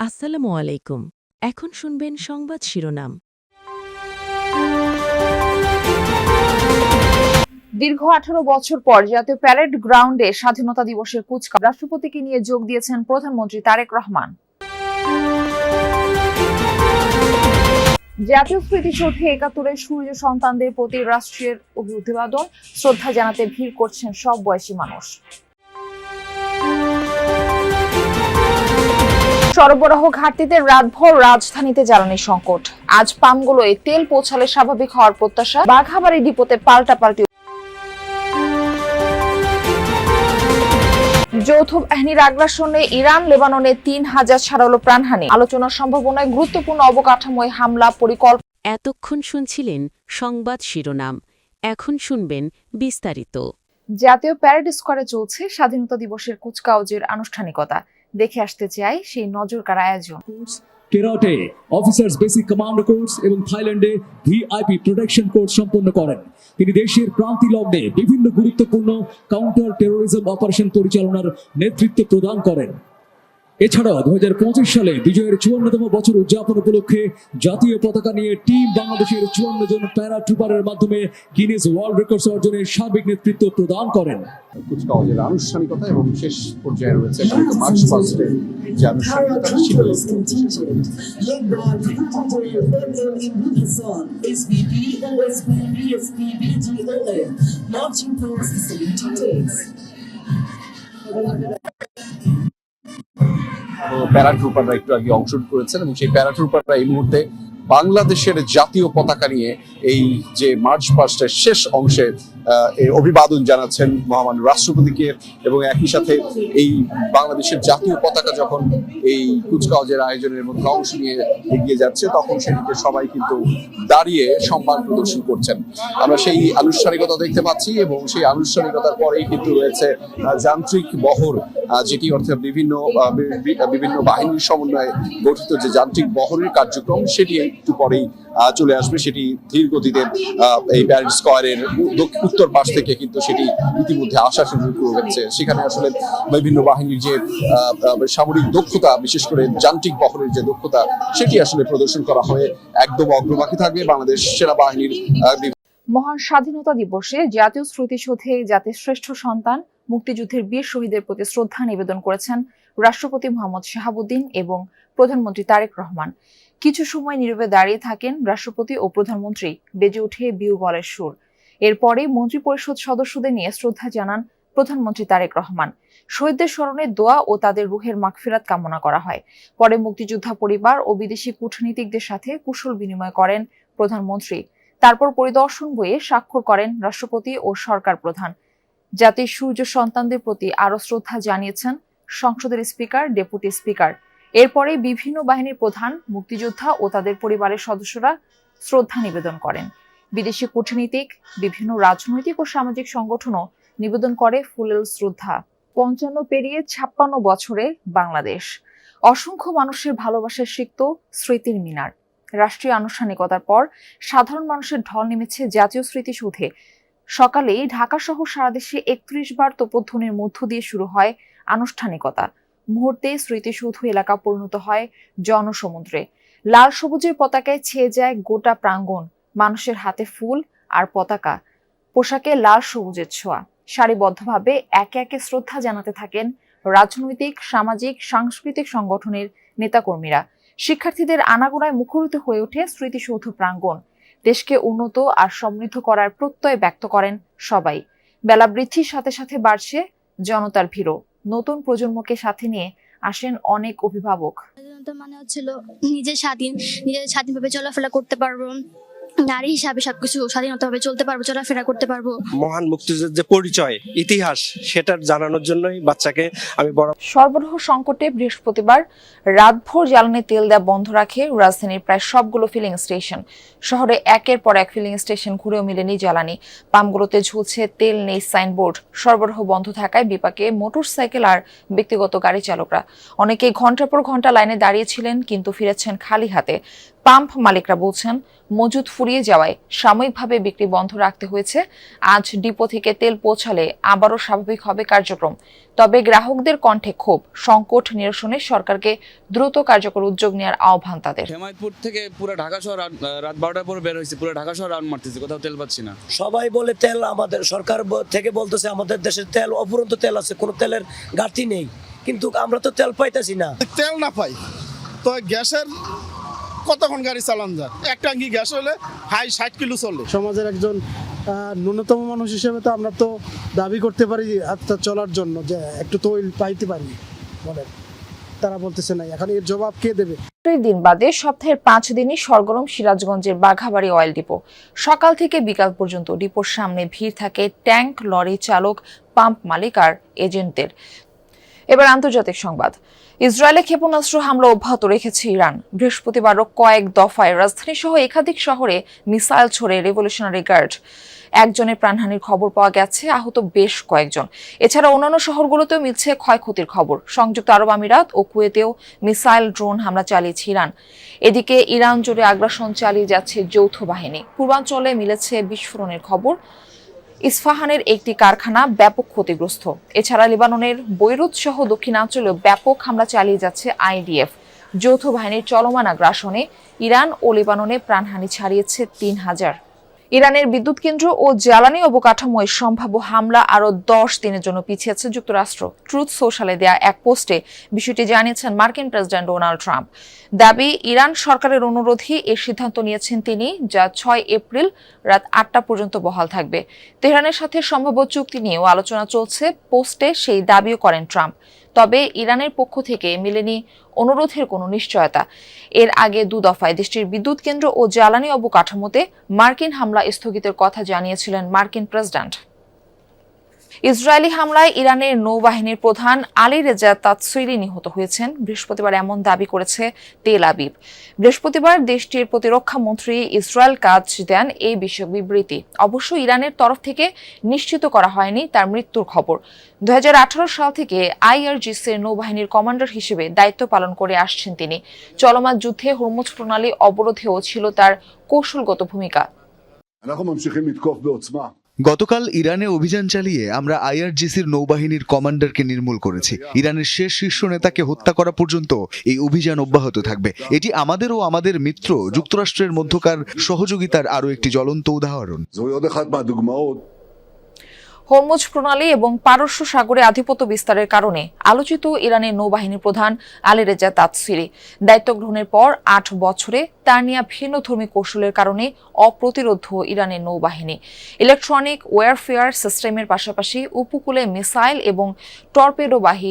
আসসালামু আলাইকুম। এখন শুনবেন সংবাদ শিরোনাম। দীর্ঘ 18 বছর পর জাতীয় প্যারেড গ্রাউন্ডে স্বাধীনতা দিবসের কুচকাওয়াজ রাষ্ট্রপতিকে নিয়ে যোগ দিয়েছেন প্রধানমন্ত্রী তারেক রহমান। জাতীয় স্মৃতিসৌধে ৭১-এর সূর্য সন্তানদের প্রতি রাষ্ট্রের অভিবাদন শ্রদ্ধা জানাতে ভিড় করছেন সব বয়সী মানুষ। সরবরাহ ঘাটতিতে রাতভর রাজধানীতে জ্বালানি সংকট। আজ পাম্পগুলোয় তেল পৌঁছালে স্বাভাবিক হওয়ার প্রত্যাশা। বাঘাবাড়ি ডিপোতে পাল্টাপাল্টি। যৌথ বাহিনীর আগ্রাসনে ইরান লেবাননে ৩,০০০ ছাড়ালো প্রাণহানি। আলোচনার সম্ভাবনায় গুরুত্বপূর্ণ অবকাঠামোয় হামলা পরিকল্পনা। এতক্ষণ শুনছিলেন সংবাদ শিরোনাম। এখন শুনবেন বিস্তারিত। জাতীয় প্যারেড স্কোয়ারে চলছে স্বাধীনতা দিবসের কুচকাওয়াজের আনুষ্ঠানিকতা। দেখে আসতে চাই সেই নজরকাড়া আয়োজন। কেরাটে অফিসার্স বেসিক কমান্ডো কোর্স এবং থাইল্যান্ডে ভিআইপি প্রোটেকশন কোর্স সম্পন্ন করেন। তিনি দেশের প্রান্তি লগ্নে বিভিন্ন গুরুত্বপূর্ণ কাউন্টার টেরোরিজম অপারেশন পরিচালনার নেতৃত্ব প্রদান করেন। এছাড়াও 2025 সালে বিজয়ের 54তম বছর উদযাপন উপলক্ষে জাতীয় পতাকা নিয়ে টিম বাংলাদেশের 54 জন প্যারা ট্রুপারের মাধ্যমে গিনেস ওয়ার্ল্ড রেকর্ডস অর্জনের সার্বিক নেতৃত্ব প্রদান করেন। কুচকাওয়াজের আনুষ্ঠানিকতা এবং শেষ পর্যায়ে রয়েছে মার্চ পাস্টে যে আনুষ্ঠানিকতা প্যারাট্রুপাররা একটু আগে অংশগ্রহণ করেছেন এবং সেই প্যারাট্রুপাররা এই মুহূর্তে বাংলাদেশের জাতীয় পতাকা নিয়ে এই যে মার্চ পাস্টের শেষ অংশে অভিবাদন জানাচ্ছেন মহামান্য রাষ্ট্রপতিকে এবং একই সাথে এই বাংলাদেশের জাতীয় পতাকা যখন এই কুচকাওয়াজের আয়োজনের মধ্যে অংশ নিয়ে এগিয়ে যাচ্ছে তখন সেদিকে সবাই কিন্তু দাঁড়িয়ে সম্মান প্রদর্শন করছেন। আমরা সেই আনুষ্ঠানিকতা দেখতে পাচ্ছি এবং সেই আনুষ্ঠানিকতার পরেই কিন্তু রয়েছে যান্ত্রিক বহর, যেটি অর্থাৎ বিভিন্ন বাহিনীর সমন্বয়ে গঠিত যে যান্ত্রিক বহরের কার্যক্রম সেটি একটু পরেই চলে আসবে। সেটি ধীর গতিতে এই প্যারেড স্কোয়ারের উত্তর পাশ থেকে কিন্তু সেটি ইতিমধ্যে আসা শুরু করেছে। সেখানে আসলে বিভিন্ন বাহিনীর যে সামরিক দক্ষতা, বিশেষ করে যান্ত্রিক বহরের যে দক্ষতা, সেটি আসলে প্রদর্শন করা হয়ে একদম অগ্রগামী থাকবে বাংলাদেশ সেনাবাহিনীর। মহান স্বাধীনতা দিবসে জাতীয় স্মৃতিসৌধে জাতির শ্রেষ্ঠ সন্তান মুক্তিযুদ্ধের বীর শহীদদের প্রতি শ্রদ্ধা নিবেদন করেছেন রাষ্ট্রপতি মোহাম্মদ শাহাবুদ্দিন এবং প্রধানমন্ত্রী তারেক রহমান। কিছু সময় নীরবে দাঁড়িয়ে থাকেন রাষ্ট্রপতি ও প্রধানমন্ত্রী। বেজে ওঠে বিউগলের সুর। এরপরে মন্ত্রিপরিষদ সদস্যদের নিয়ে শ্রদ্ধা জানান প্রধানমন্ত্রী তারেক রহমান। শহীদদের স্মরণে দোয়া ও তাদের রুহের মাগফিরাত কামনা করা হয়। পরে মুক্তিযোদ্ধা পরিবার ও বিদেশি কূটনীতিকদের সাথে কুশল বিনিময় করেন প্রধানমন্ত্রী। তারপর পরিদর্শন বইয়ে স্বাক্ষর করেন রাষ্ট্রপতি ও সরকার প্রধান। জাতির সূর্য সন্তানদের প্রতি আরো শ্রদ্ধা জানিয়েছেন সংসদের স্পিকার, ডেপুটি স্পিকার। এরপরে বিভিন্ন বাহিনীর প্রধান, মুক্তিযোদ্ধা ও তাদের পরিবারের সদস্যরা শ্রদ্ধা নিবেদন করেন। বিদেশি কূটনীতিক, বিভিন্ন রাজনৈতিক ও সামাজিক সংগঠনও নিবেদন করে ফুলেল শ্রদ্ধা। 55 পেরিয়ে 56 বছরে বাংলাদেশ, অসংখ্য মানুষের ভালোবাসার সিক্ত স্মৃতির মিনার। রাষ্ট্রীয় আনুষ্ঠানিকতার পর সাধারণ মানুষের ঢল নেমেছে জাতীয় স্মৃতিসৌধে। সকালেই ঢাকা সহ সারা দেশে 31 বার তোপধ্বনির মধ্য দিয়ে শুরু হয় আনুষ্ঠানিকতা। মুহূর্তে স্মৃতিসৌধ এলাকা পরিণত হয় জনসমুদ্রে। লাল সবুজের পতাকায় ছেয়ে যায় গোটা প্রাঙ্গণ। মানুষের হাতে ফুল আর পতাকা, পোশাকে লাল সবুজের ছোঁয়া। সারিবদ্ধভাবে একে একে শ্রদ্ধা জানাতে থাকেন রাজনৈতিক, সামাজিক, সাংস্কৃতিক সংগঠনের নেতাকর্মীরা। শিক্ষার্থীদের আনাগোনায় মুখরিত হয়ে ওঠে স্মৃতিসৌধ প্রাঙ্গণ। দেশকে উন্নত আর সমৃদ্ধ করার প্রত্যয় ব্যক্ত করেন সবাই। বেলা বৃদ্ধির সাথে সাথে বাড়ছে জনতার ভিড়ও। নতুন প্রজন্মকে সাথে নিয়ে আসেন অনেক অভিভাবক। স্বাধীনতা মানে হচ্ছিল নিজের স্বাধীনভাবে চলাফেরা করতে পারবো, নারী হিসাবে সবকিছু স্বাধীনতাভাবে চলতে পারবো, চলাফেরা করতে পারবো। মহান মুক্তিযুদ্ধের যে পরিচয়, ইতিহাস, সেটা জানানোর জন্যই বাচ্চাকে আমি বড়। সরবরাহ সংকটে বৃহস্পতিবার রাতভর জ্বালানি তেল দেওয়া বন্ধ রাখে রাজধানীর প্রায় সবগুলো ফিলিং স্টেশন। শহরে একের পর এক ফিলিং স্টেশন ঘুরেও মেলেনি জ্বালানি। পাম্পগুলোতে ঝুলছে তেল নেই সাইনবোর্ড। সরবরাহ বন্ধ থাকায় বিপাকে মোটরসাইকেল আর ব্যক্তিগত গাড়ি চালকরা। অনেকেই ঘন্টার পর ঘন্টা লাইনে দাঁড়িয়েছিলেন, কিন্তু ফিরেছেন খালি হাতে। পাম্প মালিকরা বলছেন, মজুদ ফুরিয়ে যাওয়ায় সাময়িকভাবে বিক্রি বন্ধ রাখতে হয়েছে। আজ ডিপো থেকে তেল পৌঁছালে আবারও স্বাভাবিক হবে কার্যক্রম। তবে গ্রাহকদের কণ্ঠে ক্ষোভ, সংকট নিরসনে সরকারকে দ্রুত কার্যকর উদ্যোগ নেওয়ার আহ্বান তাদের। হেমায়তপুর থেকে পুরো ঢাকা শহর রাত 12টার পরে বের হয়েছে, পুরো ঢাকা শহর রাউন্ড মারতেছে, কোথাও তেল পাচ্ছি না। সবাই বলে তেল, আমাদের সরকার থেকে বলতেছে আমাদের দেশের তেল অফুরন্ত তেল আছে, কোনো তেলের ঘাটতি নেই, কিন্তু আমরা তো তেল পাইতেছি না। তেল না পাই তো গ্যাসের কতক্ষণ গাড়ি চালান যায়? এক ট্যাঙ্কি গ্যাস হলে হাই 60 কিলো চলে। সমাজের একজন ন্যূনতম মানুষ হিসেবে তো আমরা তো দাবি করতে পারি আত্মা চলার জন্য যে একটু তৈল পাইতে পারি, বলেন তারা বলতেছে না। এখন এর জবাব কে দেবে? দিন বাদে সপ্তাহের 5 দিনই সরগরম সিরাজগঞ্জের বাঘাবাড়ী অয়েল ডিপো। সকাল থেকে বিকাল পর্যন্ত ডিপোর সামনে ভিড় থাকে ট্যাঙ্ক, লরি চালক, পাম্প মালিক আর এজেন্টদের। এবার আন্তর্জাতিক সংবাদ। ইসরায়েলে ক্ষেপণাস্ত্র হামলা অব্যাহত রেখেছে ইরান। বৃহস্পতিবারও কয়েক দফায় রাজধানী সহ একাধিক শহরে মিসাইল ছোড়ে রেভলিউশনারি গার্ড। একজনের প্রাণহানির খবর পাওয়া গেছে, আহত বেশ কয়েকজন। এছাড়া অন্যান্য শহরগুলোতেও মিলছে ক্ষয়ক্ষতির খবর। সংযুক্ত আরব আমিরাত ও কুয়েতেও মিসাইল, ড্রোন হামলা চালিয়েছে ইরান। এদিকে ইরান জুড়ে আগ্রাসন চালিয়ে যাচ্ছে যৌথ বাহিনী। পূর্বাঞ্চলে মিলেছে বিস্ফোরণের খবর। ইস্পাহানের একটি কারখানা ব্যাপক ক্ষতিগ্রস্ত। এছাড়া লেবাননের বৈরুত সহ দক্ষিণাঞ্চলেও ব্যাপক হামলা চালিয়ে যাচ্ছে আইডিএফ। যৌথ বাহিনীর চলমান আগ্রাসনে ইরান ও লেবাননে প্রাণহানি ছাড়িয়েছে 3000। ইরানের বিদ্যুৎ কেন্দ্র ও জ্বালানি অবকাঠামোয় সম্ভাব্য হামলা আরও 10 দিনের জন্য পিছিয়েছে যুক্তরাষ্ট্র। ট্রুথ সোশ্যালে দেয়া এক পোস্টে বিষয়টি জানিয়েছেন মার্কিন প্রেসিডেন্ট ডোনাল্ড ট্রাম্প। দাবি, ইরান সরকারের অনুরোধেই এর সিদ্ধান্ত নিয়েছেন তিনি, যা 6 এপ্রিল রাত 8টা পর্যন্ত বহাল থাকবে। তেহরানের সাথে সম্ভাব্য চুক্তি নিয়েও আলোচনা চলছে। পোস্টে সেই দাবিও করেন ট্রাম্প। তবে ইরানের পক্ষ থেকে মেলেনি অনুরোধের কোনো নিশ্চয়তা। এর আগে 2 দফায় দেশটির বিদ্যুৎ কেন্দ্র ও জ্বালানি অবকাঠামোতে মার্কিন হামলা স্থগিতের কথা জানিয়েছিলেন মার্কিন প্রেসিডেন্ট। ইসরায়েলি হামলায় ইরানের নৌবাহিনীর প্রধান আলী রেজা তাতসুইরি নিহত হয়েছেন। বৃহস্পতিবার এমন দাবি করেছে তেল আবিব। বৃহস্পতিবার দেশটির প্রতিরক্ষা মন্ত্রী ইসরায়েল কাজ দেন এই বিষয়ক বিবৃতি। অবশ্য ইরানের তরফ থেকে নিশ্চিত করা হয়নি তার মৃত্যুর খবর। 2018 সাল থেকে আইআরজিসির নৌবাহিনীর কমান্ডার হিসেবে দায়িত্ব পালন করে আসছেন তিনি। চলমান যুদ্ধে হরমুজ প্রণালী অবরোধেও ছিল তার কৌশলগত ভূমিকা। গতকাল ইরানে অভিযান চালিয়ে আমরা আইআরজিসির নৌবাহিনীর কমান্ডারকে নির্মূল করেছি। ইরানের শেষ শীর্ষ নেতাকে হত্যা করা পর্যন্ত এই অভিযান অব্যাহত থাকবে। এটি আমাদের ও আমাদের মিত্র যুক্তরাষ্ট্রের মধ্যকার সহযোগিতার আরও একটি জ্বলন্ত উদাহরণ। হরমুজ প্রণালী এবং পারস্য সাগরে আধিপত্য বিস্তারের কারণে আলোচিত ইরানের নৌবাহিনীর প্রধান আলী রেজা তাতসিরি দায়িত্ব গ্রহণের পর 8 বছরে তার নেয়া ভিন্নধর্মী কৌশলের কারণে অপ্রতিরোধ্য ইরানের নৌবাহিনী ইলেকট্রনিক ওয়ারফেয়ার সিস্টেমের পাশাপাশি উপকূলে মিসাইল এবং টর্পেডোবাহী